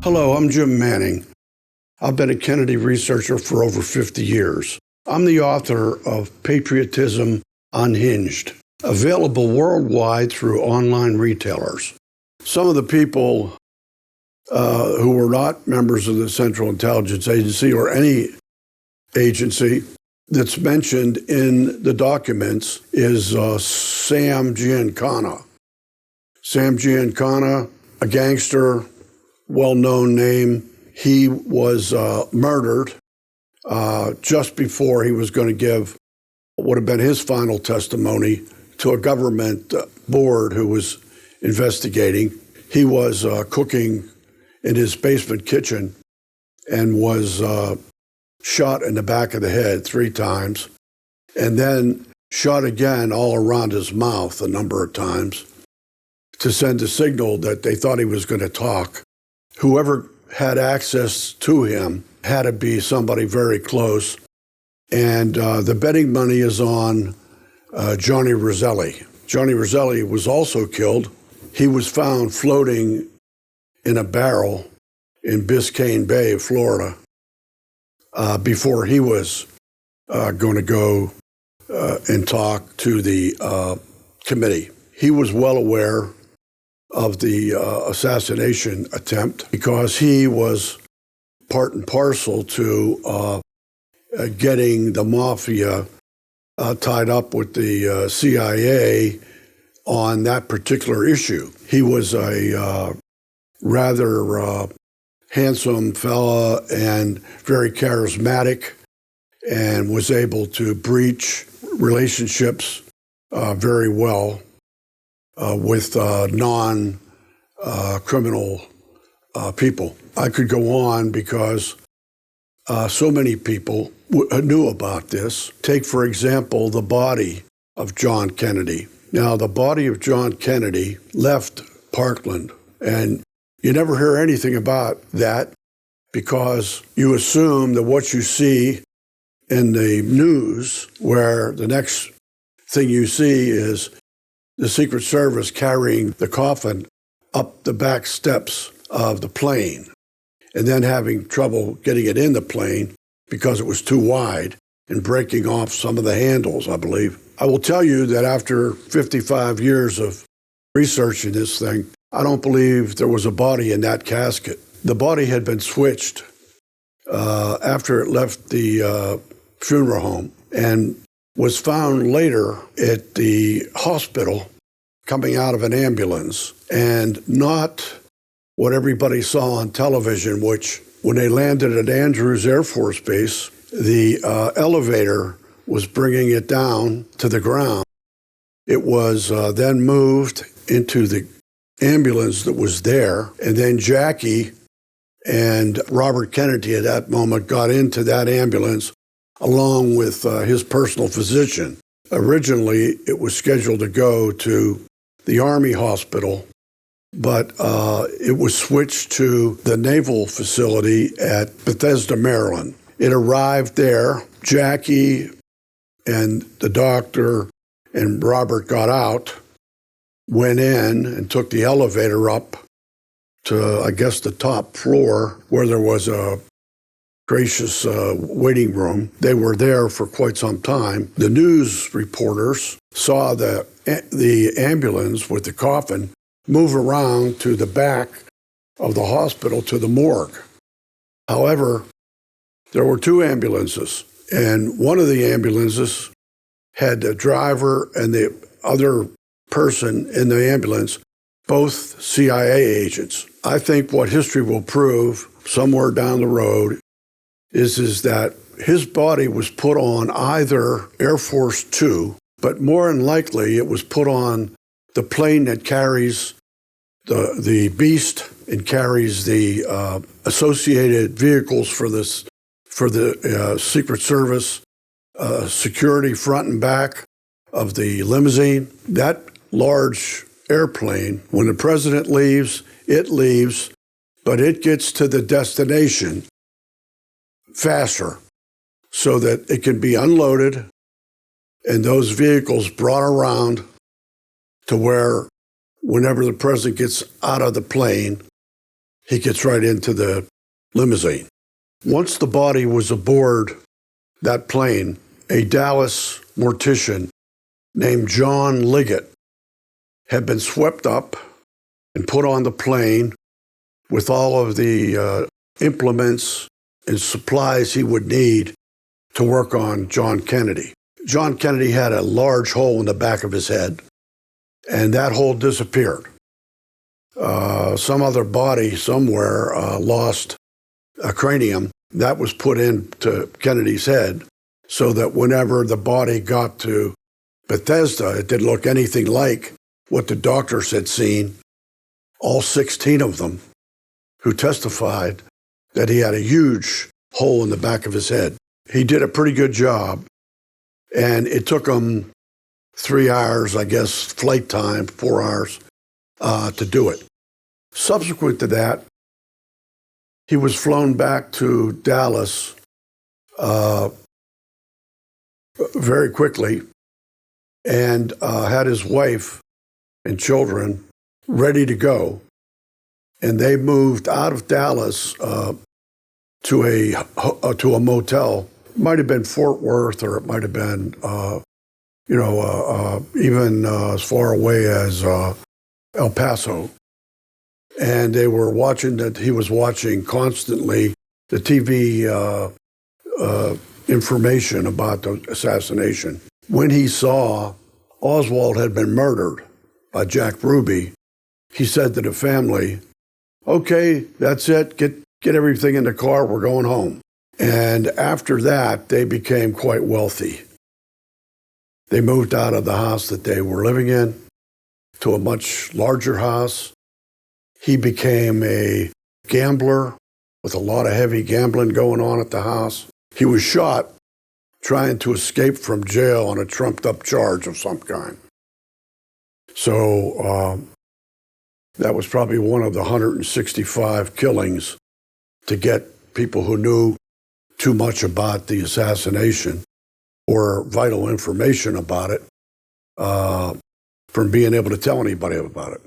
Hello, I'm Jim Manning. I've been a Kennedy researcher for over 50 years. I'm the author of Patriotism, Unhinged, available worldwide through online retailers. Some of the people who were not members of the Central Intelligence Agency or any agency that's mentioned in the documents is Sam Giancana. Sam Giancana, a gangster, well-known name. He was murdered just before he was going to give what would have been his final testimony to a government board who was investigating. He was cooking in his basement kitchen and was shot in the back of the head 3 times, and then shot again all around his mouth a number of times to send a signal that they thought he was going to talk. Whoever had access to him had to be somebody very close. And the betting money is on Johnny Roselli. Johnny Roselli was also killed. He was found floating in a barrel in Biscayne Bay, Florida, before he was going to go and talk to the committee. He was well aware of the assassination attempt because he was part and parcel to getting the Mafia tied up with the CIA on that particular issue. He was a rather handsome fella and very charismatic, and was able to breach relationships very well with non-criminal people. I could go on because so many people knew about this. Take, for example, the body of John Kennedy. Now, the body of John Kennedy left Parkland, and you never hear anything about that because you assume that what you see in the news, where the next thing you see is the Secret Service carrying the coffin up the back steps of the plane and then having trouble getting it in the plane because it was too wide and breaking off some of the handles, I believe. I will tell you that after 55 years of researching this thing, I don't believe there was a body in that casket. The body had been switched after it left the funeral home and was found later at the hospital coming out of an ambulance, and not what everybody saw on television, which when they landed at Andrews Air Force Base, the elevator was bringing it down to the ground. It was then moved into the ambulance that was there, and then Jackie and Robert Kennedy at that moment got into that ambulance along with his personal physician. Originally, it was scheduled to go to the Army hospital, but it was switched to the naval facility at Bethesda, Maryland. It arrived there. Jackie and the doctor and Robert got out, went in and took the elevator up to, I guess, the top floor where there was a gracious waiting room. They were there for quite some time. The news reporters saw the ambulance with the coffin move around to the back of the hospital to the morgue. However, there were 2 ambulances, and one of the ambulances had the driver and the other person in the ambulance, both CIA agents. I think what history will prove somewhere down the road is that his body was put on either Air Force 2, but more than likely it was put on the plane that carries the Beast and carries the associated vehicles for the Secret Service security front and back of the limousine. That large airplane, when the president leaves, it leaves, but it gets to the destination faster so that it can be unloaded and those vehicles brought around to where whenever the president gets out of the plane, he gets right into the limousine. Once the body was aboard that plane, a Dallas mortician named John Liggett had been swept up and put on the plane with all of the implements and supplies he would need to work on John Kennedy. John Kennedy had a large hole in the back of his head, and that hole disappeared. Some other body somewhere lost a cranium that was put into Kennedy's head so that whenever the body got to Bethesda, it didn't look anything like what the doctors had seen, all 16 of them who testified that he had a huge hole in the back of his head. He did a pretty good job, and it took him 3 hours, I guess, flight time, 4 hours, to do it. Subsequent to that, he was flown back to Dallas very quickly and had his wife and children ready to go. And they moved out of Dallas to a motel. It might have been Fort Worth, or it might have been, even as far away as El Paso. And they were he was watching constantly the TV information about the assassination. When he saw Oswald had been murdered by Jack Ruby, he said to the family, "Okay, that's it. Get everything in the car. We're going home." And after that, they became quite wealthy. They moved out of the house that they were living in to a much larger house. He became a gambler with a lot of heavy gambling going on at the house. He was shot trying to escape from jail on a trumped-up charge of some kind. So that was probably one of the 165 killings to get people who knew too much about the assassination or vital information about it from being able to tell anybody about it.